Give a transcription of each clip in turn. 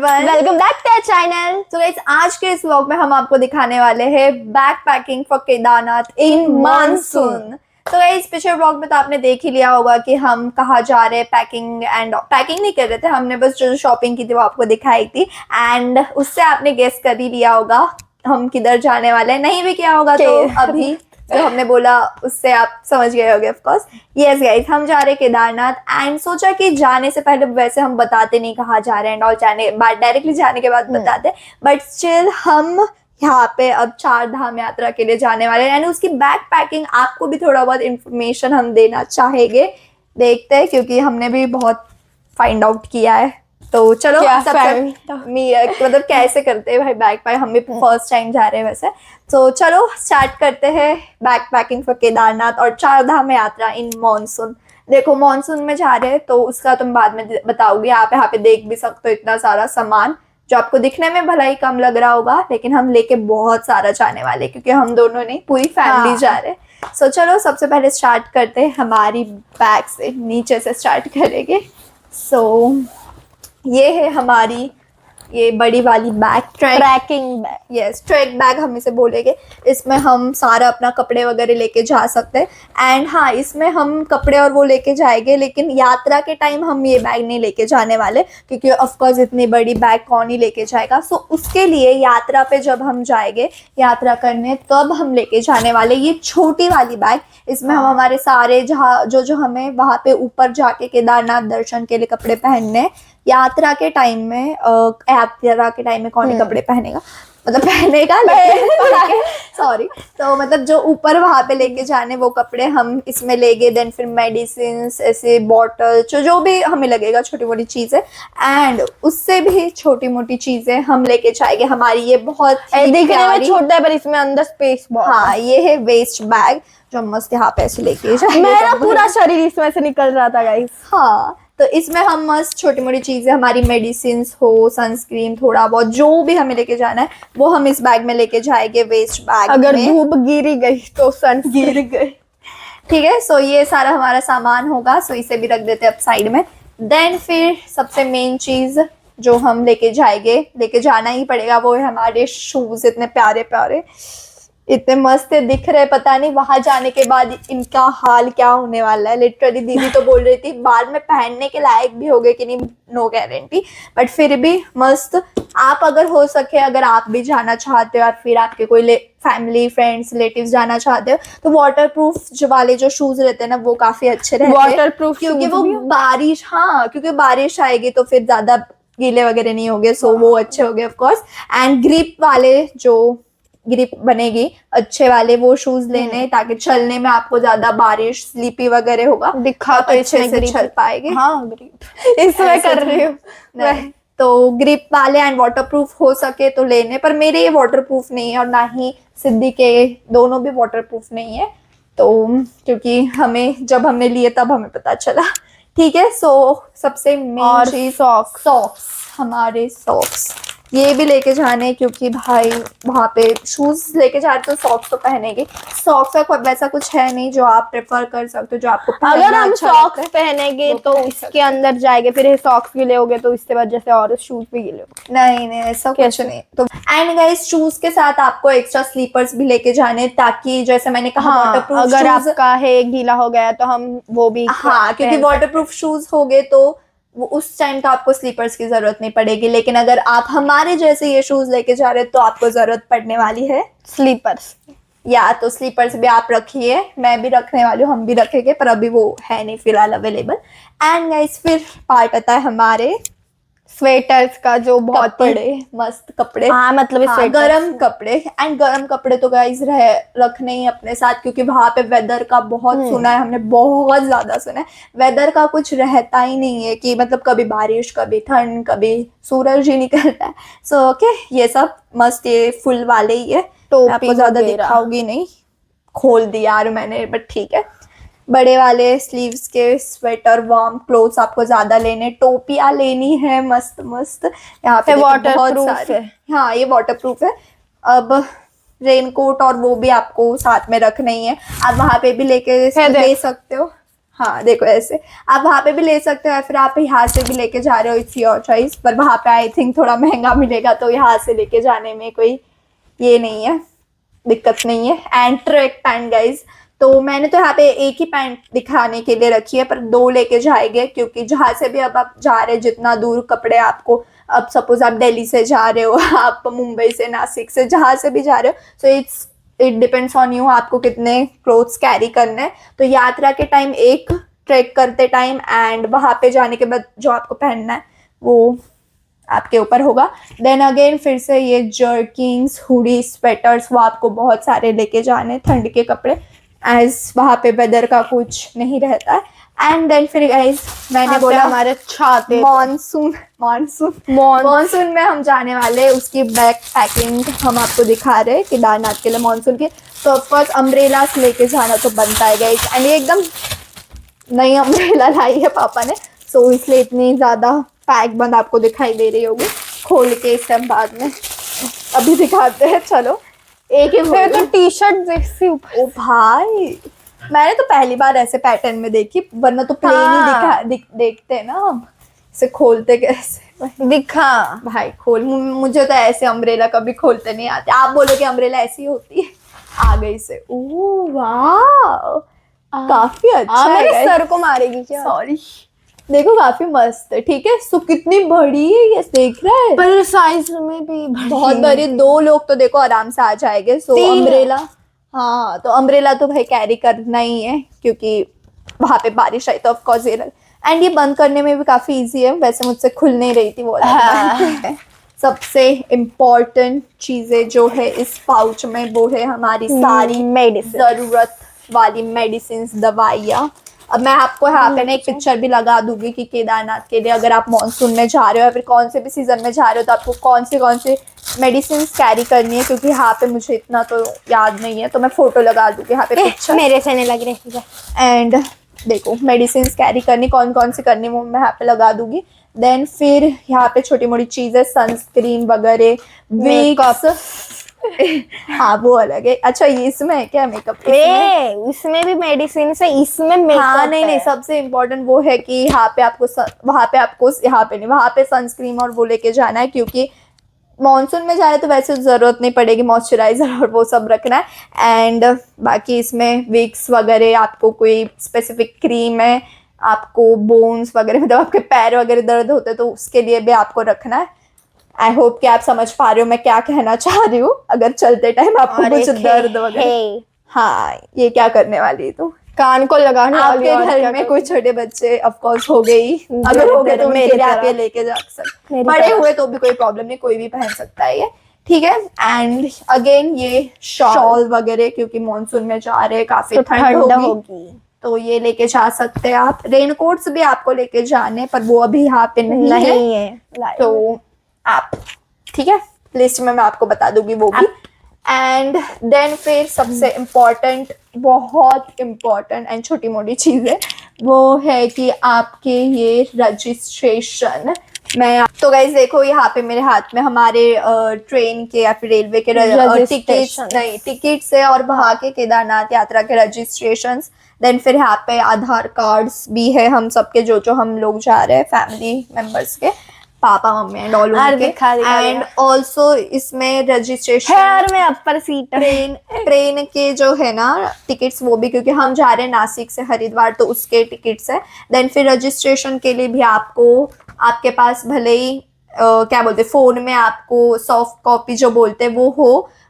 Everyone, welcome back to channel. तो guys आज के इस व्लॉग में हम आपको दिखाने वाले हैं back packing for Kedarnath in monsoon. तो गाइस पिछले व्लॉग में तो आपने देख ही लिया होगा कि हम कहाँ जा रहे हैं, पैकिंग नहीं कर रहे थे, हमने बस जो शॉपिंग की थी वो आपको दिखाई थी एंड उससे आपने गेस कर ही लिया होगा हम किधर जाने वाले हैं। नहीं भी किया होगा तो अभी जो हमने बोला उससे आप समझ गए होंगे ऑफ कोर्स। यस गाइस, हम जा रहे हैं केदारनाथ एंड सोचा कि जाने से पहले वैसे हम बताते नहीं कहाँ जा रहे हैं और जाने डायरेक्टली जाने के बाद बताते, बट स्टिल हम यहाँ पे अब 4 धाम यात्रा के लिए जाने वाले हैं एंड उसकी बैक पैकिंग आपको भी थोड़ा बहुत इंफॉर्मेशन हम देना चाहेंगे। देखते हैं क्योंकि हमने भी बहुत फाइंड आउट किया है। तो चलो मतलब कैसे करते हैं भाई बैक पैक, हम भी फर्स्ट टाइम जा रहे हैं वैसे। तो चलो स्टार्ट करते हैं बैक पैकिंग फॉर केदारनाथ और 4 धाम यात्रा इन मॉनसून। देखो मॉनसून में जा रहे हैं तो उसका तुम बाद में बताओगे। आप यहाँ पे देख भी सकते हो इतना सारा सामान जो आपको दिखने में भला ही कम लग रहा होगा, लेकिन हम लेके बहुत सारा जाने वाले क्योंकि हम दोनों नहीं पूरी फैमिली जा रहे हैं। सो चलो सबसे पहले स्टार्ट करते हैं हमारी बैग से, नीचे से स्टार्ट करेंगे। सो ये है हमारी ये बड़ी वाली bag, trekking bag. Yes, trek bag हम इसे बोलेंगे। इसमें हम सारा अपना कपड़े वगैरह लेके जा सकते हैं एंड हाँ इसमें हम कपड़े और वो लेके जाएंगे, लेकिन यात्रा के टाइम हम ये बैग नहीं लेके जाने वाले क्योंकि ऑफ कोर्स इतनी बड़ी बैग कौन ही लेके जाएगा। सो उसके लिए यात्रा पे जब हम जाएंगे यात्रा करने तब हम लेके जाने वाले ये छोटी वाली बैग। इसमें हम हमारे सारे जहाँ जो हमें वहाँ पे ऊपर जाके केदारनाथ दर्शन के लिए कपड़े पहनने, यात्रा के टाइम में यात्रा के टाइम में कौन ही कपड़े पहनेगा, मतलब पहनेगा सॉरी, तो मतलब जो ऊपर वहां पे लेके जाने वो कपड़े हम इसमें लेंगे। देन फिर मेडिसिन, ऐसे बॉटल जो भी हमें लगेगा छोटी मोटी चीजें एंड उससे भी छोटी मोटी चीजें हम लेके जाएंगे। हमारी ये बहुत दिखने में छोटा है पर इसमें अंदर स्पेस बहुत। हाँ ये है वेस्ट बैग जो मस्त यहाँ पे ऐसे लेके जाएंगे। मेरा पूरा शरीर इसमें से निकल रहा था गाइस। हाँ तो इसमें हम मस्त छोटी मोटी चीजें, हमारी मेडिसिन हो, सनस्क्रीन, थोड़ा बहुत जो भी हमें लेके जाना है वो हम इस बैग में लेके जाएंगे वेस्ट बैग। अगर धूप गिरी गई तो सन गिर गई, ठीक है। सो ये सारा हमारा सामान होगा, सो इसे भी रख देते हैं अब साइड में। देन फिर सबसे मेन चीज जो हम लेके जाएंगे, लेके जाना ही पड़ेगा, वो है हमारे शूज। इतने प्यारे प्यारे, इतने मस्त दिख रहे, पता नहीं वहां जाने के बाद इनका हाल क्या होने वाला है। लिटरली दीदी तो बोल रही थी बाद में पहनने के लायक भी होगे कि नहीं, नो गारंटी, बट फिर भी मस्त। आप अगर हो सके, अगर आप भी जाना चाहते हो और फिर आपके कोई फैमिली फ्रेंड्स रिलेटिव्स जाना चाहते हो तो वाटर प्रूफ जो वाले जो शूज रहते हैं ना वो काफी अच्छे रहते हैं। वाटर प्रूफ क्योंकि वो बारिश, हाँ क्योंकि बारिश आएगी तो फिर ज्यादा गीले वगैरह नहीं होंगे, सो वो अच्छे हो गए ऑफकोर्स। एंड ग्रिप वाले जो ग्रिप बनेगी अच्छे वाले वो शूज लेने ताकि चलने में आपको ज्यादा बारिश स्लीपी वगैरह होगा दिखा तो अच्छे से चल पाएंगे। हाँ ग्रिप इसमें कर रही हूँ नहीं तो ग्रिप वाले एंड वाटरप्रूफ हो सके तो लेने, पर मेरे ये वाटरप्रूफ नहीं है और ना ही सिद्धि के, दोनों भी वाटरप्रूफ नहीं है। तो क्योंकि हमें जब हमने लिए तब हमें पता चला, ठीक है। सो सबसे मेन चीज सॉक्स, हमारे सॉक्स ये भी लेके जाने क्योंकि भाई वहाँ पे शूज लेके जा रहे तो सॉक्स तो पहनेंगे। सॉक्स का वैसा कुछ है नहीं जो आप प्रेफर कर सकते हो, जो आपको अगर हम सॉक्स पहनेंगे तो इसके अंदर जाएंगे, फिर सॉक्स गिले होंगे तो इसके बाद जैसे और शूज भी गिले होंगे। नहीं ऐसा कुछ नहीं। तो एंड गाइस शूज के साथ आपको एक्स्ट्रा स्लीपर्स भी लेके जाने ताकि जैसे मैंने कहा वाटरप्रूफ, अगर आपका है गीला हो गया तो हम वो भी, हाँ क्योंकि वाटरप्रूफ शूज हो गए तो वो उस टाइम तो आपको स्लीपर्स की जरूरत नहीं पड़ेगी, लेकिन अगर आप हमारे जैसे ये शूज लेके जा रहे हैं तो आपको जरूरत पड़ने वाली है स्लीपर्स। या तो स्लीपर्स भी आप रखिए, मैं भी रखने वाली हूँ, हम भी रखेंगे, पर अभी वो है नहीं फिलहाल अवेलेबल। एंड गाइस फिर पार्ट आता है हमारे स्वेटर्स का जो बहुत कपड़े, मस्त कपड़े, हाँ मतलब गरम कपड़े। एंड गरम कपड़े तो गाइस रखने ही अपने साथ क्योंकि वहां पे वेदर का बहुत सुना है हमने, बहुत ज्यादा सुना है। वेदर का कुछ रहता ही नहीं है कि मतलब कभी बारिश, कभी ठंड, कभी सूरज ही निकलता है। सो ओके ये सब मस्त, ये फुल वाले ही है, तो आपको ज्यादा दिखाऊंगी नहीं, खोल दिया यार मैंने, बट ठीक है। बड़े वाले स्लीव्स के स्वेटर, वार्म क्लोथ्स आपको ज्यादा लेने, टोपियां लेनी है मस्त मस्त। यहाँ पे वाटरप्रूफ है, हाँ ये वाटरप्रूफ है। अब रेनकोट और वो भी आपको साथ में रखना ही है, आप वहां पे भी लेके दे सकते हो। हाँ देखो ऐसे आप वहाँ पे भी ले सकते हो या फिर आप यहाँ से भी लेके जा रहे हो, इट्स योर चॉइस। पर वहाँ पे आई थिंक थोड़ा महंगा मिलेगा, तो यहाँ से लेके जाने में कोई ये नहीं है, दिक्कत नहीं है। एंड ट्रैक पैंट गाइज, तो मैंने तो यहाँ पे एक ही पैंट दिखाने के लिए रखी है, पर 2 लेके जाएंगे क्योंकि जहाँ से भी अब आप जा रहे हैं, जितना दूर कपड़े आपको, अब सपोज आप दिल्ली से जा रहे हो, आप मुंबई से, नासिक से, जहाँ से भी जा रहे हो, so it depends on you आपको कितने क्लोथ्स कैरी करने हैं। तो यात्रा के टाइम एक, ट्रैक करते टाइम, एंड वहाँ पे जाने के बाद जो आपको पहनना है वो आपके ऊपर होगा। देन अगेन फिर से ये जर्किंग्स, हुडी, स्वेटर्स, वो आपको बहुत सारे लेके जाने, ठंड के कपड़े, एज वहाँ पे वेदर का कुछ नहीं रहता है। एंड देन फिर गाइस मैंने बोला हमारे छाते मॉनसून में हम जाने वाले, उसकी बैग पैकिंग हम आपको दिखा रहे हैं केदारनाथ के लिए मॉनसून की। तो ऑफकोर्स अम्ब्रेलास लेके जाना तो बनता है गाइस, एंड ये एकदम नई अम्ब्रेला लाई है पापा ने, सो इसलिए इतनी ज़्यादा पैक बंद आपको दिखाई दे रही होगी। खोल के इस टाइम बाद में अभी दिखाते हैं, चलो एक ही फिर तो टी शर्ट जैसी ओ भाई, मैंने तो पहली बार ऐसे पैटर्न में देखी, वरना तो प्लेन हाँ। ही देखते हैं ना हम, इसे खोलते कैसे दिखा। भाई खोल, मुझे तो ऐसे अम्ब्रेला कभी खोलते नहीं आते। आप बोलो कि अम्ब्रेला ऐसी होती है, आ गई से। ओह वाह, काफी अच्छा है मेरे guys। सर को मारेगी क्या? सॉरी, देखो काफी मस्त है, ठीक है। सो कितनी बड़ी है ये, देख रहा है, पर साइज में भी बहुत बड़ी, 2 लोग तो देखो आराम से आ जाएंगे। सो 3 अम्ब्रेला, हाँ तो अम्ब्रेला तो भाई कैरी करना ही है क्योंकि वहां पे बारिश आई तो ऑफ कोर्स ये। एंड ये बंद करने में भी काफी इजी है, वैसे मुझसे खुल नहीं रही थी वो हाँ। सबसे इम्पोर्टेंट चीजें जो है इस पाउच में, वो है हमारी सारी मेडिसिन। जरूरत वाली मेडिसिन, दवाइयाँ। अब मैं आपको यहाँ पे ना एक पिक्चर भी लगा दूंगी कि केदारनाथ के लिए अगर आप मानसून में जा रहे हो या फिर कौन से भी सीजन में जा रहे हो तो आपको कौन से मेडिसिन कैरी करनी है, क्योंकि यहाँ पे मुझे इतना तो याद नहीं है, तो मैं फोटो लगा दूंगी यहाँ पे पिक्चर। मेरे से नहीं लग रही है। एंड देखो मेडिसिन कैरी करनी कौन से करनी, वो मैं यहाँ पे लगा दूंगी। देन फिर यहाँ पे छोटी मोटी चीजें, सनस्क्रीन वगैरह, विक्स, हाँ वो अलग है। अच्छा ये इसमें है क्या मेकअप? इसमें भी मेडिसिन से, इसमें मेकअप हाँ नहीं, सबसे इम्पोर्टेंट वो है कि यहाँ पे आपको वहाँ पे नहीं, वहाँ पे सनस्क्रीन और वो लेके जाना है, क्योंकि मॉनसून में जा रहे हैं तो वैसे जरूरत नहीं पड़ेगी मॉइस्चराइजर और वो सब रखना है। एंड बाकी इसमें विक्स वगैरह, आपको कोई स्पेसिफिक क्रीम है, आपको बोन्स वगैरह, मतलब आपके पैर वगैरह दर्द होते हैं तो उसके लिए भी आपको रखना है। आई होप कि आप समझ पा रहे हो मैं क्या कहना चाह रही हूँ। अगर चलते टाइम आपको कुछ दर्द वगैरह, हाँ ये क्या करने वाली है तो कान को लगाने वाली। आपके घर में कोई छोटे बच्चे ऑफ कोर्स हो गई, अगर हो गए तो उनके लिए आप ये लेके जा सकते, बड़े हुए तो भी कोई प्रॉब्लम नहीं, कोई भी पहन सकता है ये, ठीक है। एंड अगेन ये शॉल वगैरह, क्योंकि मॉनसून में जा रहे हैं काफी ठंड होगी तो ये लेके जा सकते हैं आप। रेनकोट्स भी आपको लेके जाने, पर वो अभी यहाँ पे नहीं है तो आप, ठीक है, लिस्ट में मैं आपको बता दूंगी वो भी। एंड देन फिर सबसे इम्पोर्टेंट, बहुत इम्पोर्टेंट एंड छोटी मोटी चीज़ है, वो है कि आपके ये रजिस्ट्रेशन। तो गाइज देखो यहाँ पे मेरे हाथ में हमारे ट्रेन के या फिर रेलवे के टिकट्स है और वहाँ के केदारनाथ यात्रा के रजिस्ट्रेशन। देन फिर यहाँ पे आधार कार्ड्स भी है हम सबके, जो हम लोग जा रहे हैं, फैमिली मेंबर्स के, पापा मम्मी एंड ऑल के। एंड ऑल्सो इसमें रजिस्ट्रेशन में अपर सीट, ट्रेन के जो है ना टिकट्स, वो भी, क्योंकि हम जा रहे हैं नासिक से हरिद्वार तो उसके टिकट्स है। देन फिर रजिस्ट्रेशन के लिए भी आपको, आपके पास भले ही क्या बोलते हैं, फोन में आपको सॉफ्ट कॉपी जो बोलते हैं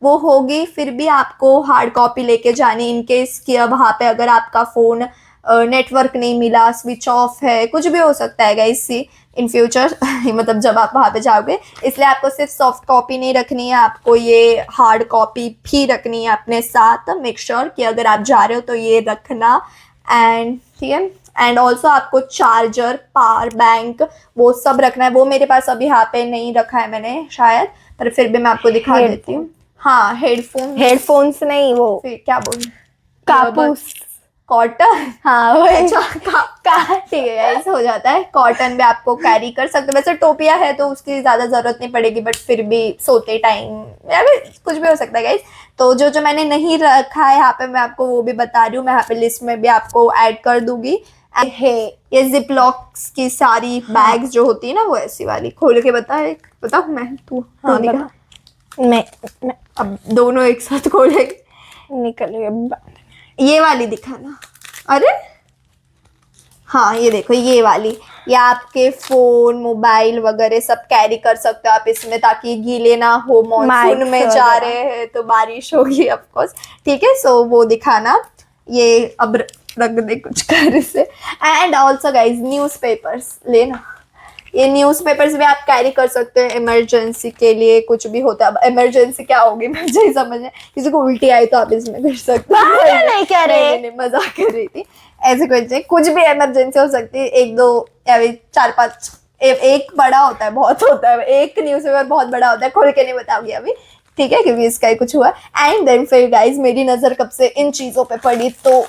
वो होगी, फिर भी आपको हार्ड कॉपी लेके जानी, इनकेस कि अब वहाँ पे अगर आपका फोन नेटवर्क नहीं मिला, स्विच ऑफ है, कुछ भी हो सकता है गाइस इन फ्यूचर मतलब जब आप वहाँ पे जाओगे, इसलिए आपको सिर्फ सॉफ्ट कॉपी नहीं रखनी है, आपको ये हार्ड कॉपी भी रखनी है अपने साथ। मेक श्योर कि अगर आप जा रहे हो तो ये रखना। एंड ठीक है, एंड ऑल्सो आपको चार्जर, पावर बैंक, वो सब रखना है। वो मेरे पास अभी यहाँ पे नहीं रखा है मैंने शायद, पर फिर भी मैं आपको दिखा देती हूँ। हाँ हेडफोन्स नहीं, वो फिर क्या बोल, कापूस, कॉटन, हाँ वो ठीक है गाइस, हो जाता है। कॉटन भी आपको कैरी कर सकते हो, वैसे टोपिया है तो उसकी ज्यादा जरूरत नहीं पड़ेगी, बट फिर भी सोते टाइम या फिर कुछ भी हो सकता है गाइस। तो जो मैंने नहीं रखा है यहाँ पे मैं आपको वो भी बता रही हूँ, मैं यहाँ पे लिस्ट में भी आपको ऐड कर दूंगी। है ये जिपलॉक्स की सारी बैग्स जो होती है ना, वो ऐसी वाली। खोल के बताओ मैं तू हाँ, तू दिखा। मैं अब दोनों एक साथ खोलेंगे। निकल गया। ये वाली दिखाना। अरे हाँ, ये देखो ये वाली। ये आपके फोन मोबाइल वगैरह सब कैरी कर सकते हो आप इसमें, ताकि गीले ना हो। मॉनसून Mics में जा वगैरह। रहे हैं तो बारिश होगी ऑफ कोर्स। ठीक है, सो वो दिखाना। ये अब रख दे कुछ कर से। एंड ऑल्सो गाइज न्यूज़पेपर्स लेना। ये न्यूज़पेपर्स भी आप कैरी कर सकते हैं इमरजेंसी के लिए, कुछ भी होता है। अब इमरजेंसी क्या होगी मुझे ही समझ नहीं, किसी को उल्टी आई तो आप इसमें कर सकते हो। नहीं कह रहे। नहीं, मजाक कर रही थी। ऐसे कुछ भी इमरजेंसी हो सकती है। एक दो या फिर चार पांच, एक बड़ा होता है, बहुत होता है। एक न्यूज़पेपर बहुत बड़ा होता है, खोल के नहीं बताऊंगी अभी, ठीक है, क्योंकि इसका ही कुछ हुआ। एंड देन फिर गाइज मेरी नजर कब से इन चीजों पे पड़ी, तो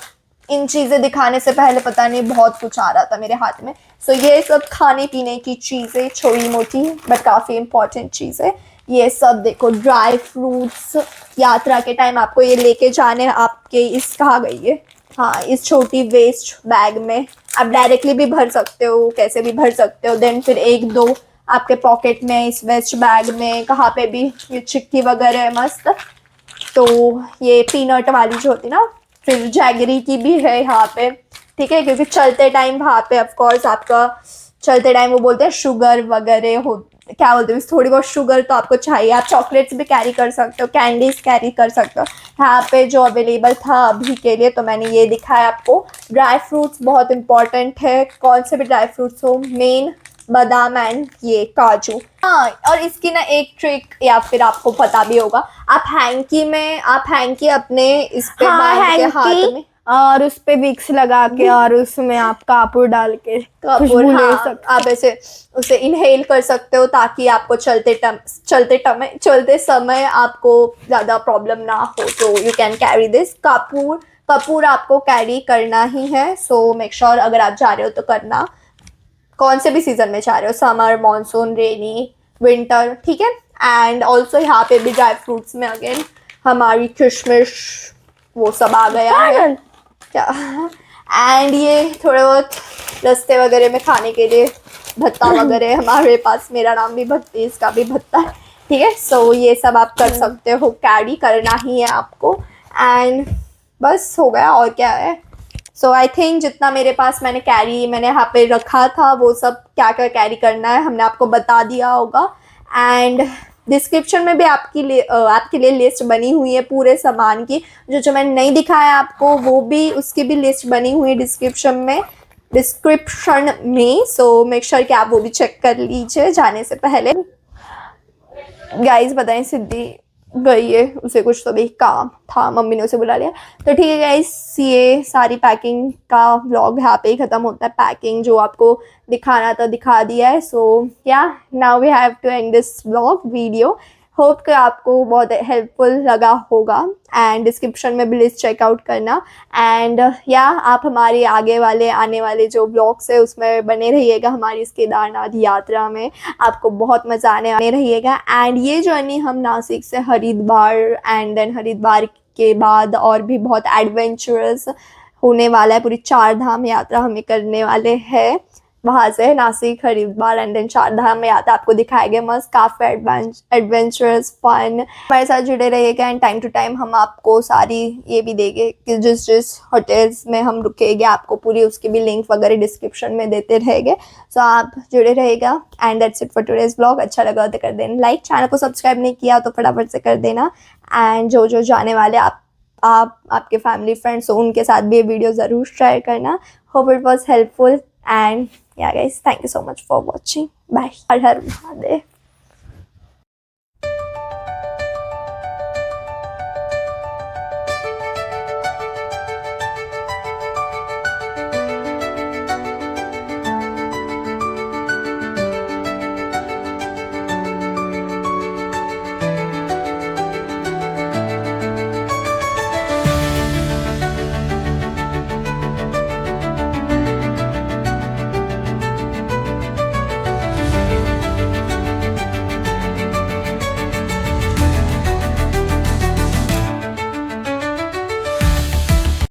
इन चीजें दिखाने से पहले पता नहीं बहुत कुछ आ रहा था मेरे हाथ में। सो ये सब खाने पीने की चीजें, छोटी मोटी बट काफी इंपॉर्टेंट चीजें। ये सब देखो, ड्राई फ्रूट्स। यात्रा के टाइम आपको ये लेके जाने। आपके इस कहाँ गई है, हाँ, इस छोटी वेस्ट बैग में आप डायरेक्टली भी भर सकते हो, कैसे भी भर सकते हो। देन फिर एक दो आपके पॉकेट में, इस वेस्ट बैग में, कहाँ पे भी ये चिक्की वगैरह है मस्त। तो ये पीनट वाली जो होती ना, फिर जैगरी की भी है यहाँ पे, ठीक है, क्योंकि चलते टाइम वहाँ पे ऑफ कोर्स आपका चलते टाइम वो बोलते हैं शुगर वगैरह हो, क्या बोलते हैं, थोड़ी बहुत शुगर तो आपको चाहिए। आप चॉकलेट्स भी कैरी कर सकते हो, कैंडीज कैरी कर सकते हो। यहाँ पे जो अवेलेबल था अभी के लिए तो मैंने ये दिखाया आपको। ड्राई फ्रूट्स बहुत इंपॉर्टेंट है, कौन से भी ड्राई फ्रूट्स हो, मेन बादाम एंड ये काजू। हाँ, और इसकी ना एक ट्रिक, या फिर आपको पता भी होगा, आप हैंकी अपने इस पे बांध के हाथ में, और उस पे विक्स लगा के और उसमें आप कापूर डाल के खुशबू ले हाँ, सकते। आप ऐसे उसे इनहेल कर सकते हो, ताकि आपको चलते समय आपको ज्यादा प्रॉब्लम ना हो। तो you can carry this Kapoor आपको कैरी करना ही है। सो मेक श्योर अगर आप जा रहे हो तो करना, कौन से भी सीजन में जा रहे हो, समर, मानसून, रेनी, विंटर, ठीक है। एंड ऑल्सो यहाँ पे भी ड्राई फ्रूट्स में अगेन हमारी किशमिश वो सब आ गया है क्या। एंड ये थोड़े बहुत रास्ते वगैरह में खाने के लिए भत्ता वगैरह हमारे पास, मेरा नाम भी भत्ती, इसका भी भत्ता है, ठीक है। सो ये सब आप कर सकते हो, कैरी करना ही है आपको। एंड बस हो गया, और क्या है। सो आई थिंक जितना मेरे पास मैंने यहाँ पे रखा था, वो सब क्या क्या कैरी करना है हमने आपको बता दिया होगा। एंड डिस्क्रिप्शन में भी आपके लिए लिस्ट बनी हुई है पूरे सामान की। जो मैंने नहीं दिखाया आपको, वो भी उसकी भी लिस्ट बनी हुई है डिस्क्रिप्शन में। सो मेक श्योर कि आप वो भी चेक कर लीजिए जाने से पहले। गाइस बताएं, सिद्धि गई है, उसे कुछ तो भी काम था, मम्मी ने उसे बुला लिया। तो ठीक है गाइस, ये सारी पैकिंग का व्लॉग यहाँ पे ही ख़त्म होता है। पैकिंग जो आपको दिखाना था दिखा दिया है। सो या now we have to end this vlog video. Hope कि आपको बहुत हेल्पफुल लगा होगा। एंड डिस्क्रिप्शन में भी लिस्ट चेकआउट करना। एंड या आप हमारे आने वाले जो ब्लॉग्स है उसमें बने रहिएगा। हमारी इस केदारनाथ यात्रा में आपको बहुत मज़ा आने रहिएगा। एंड ये जर्नी हम नासिक से हरिद्वार एंड देन हरिद्वार के बाद और भी बहुत एडवेंचरस होने वाला है। पूरी 4 धाम यात्रा हमें करने वाले हैं। वहाँ से नासिक, हरिद्वार एंड देन 4 धाम यात्रा आपको दिखाएंगे मस्त, काफ़ी एडवेंचरस फन। हमारे साथ जुड़े रहिएगा। एंड टाइम टू टाइम हम आपको सारी ये भी देंगे कि जिस होटल्स में हम रुकेंगे आपको पूरी उसकी भी लिंक वगैरह डिस्क्रिप्शन में देते रहेंगे। सो आप जुड़े रहेगा। And that's it for today's blog. अच्छा लगा तो कर देना लाइक, चैनल को सब्सक्राइब नहीं किया तो फटाफट से कर देना। एंड जो जाने वाले आपके फैमिली फ्रेंड्स हो उनके साथ भी ये वीडियो ज़रूर शेयर करना। Hope it was helpful. And yeah guys, thank you so much for watching. Bye. Har Har Mahadev.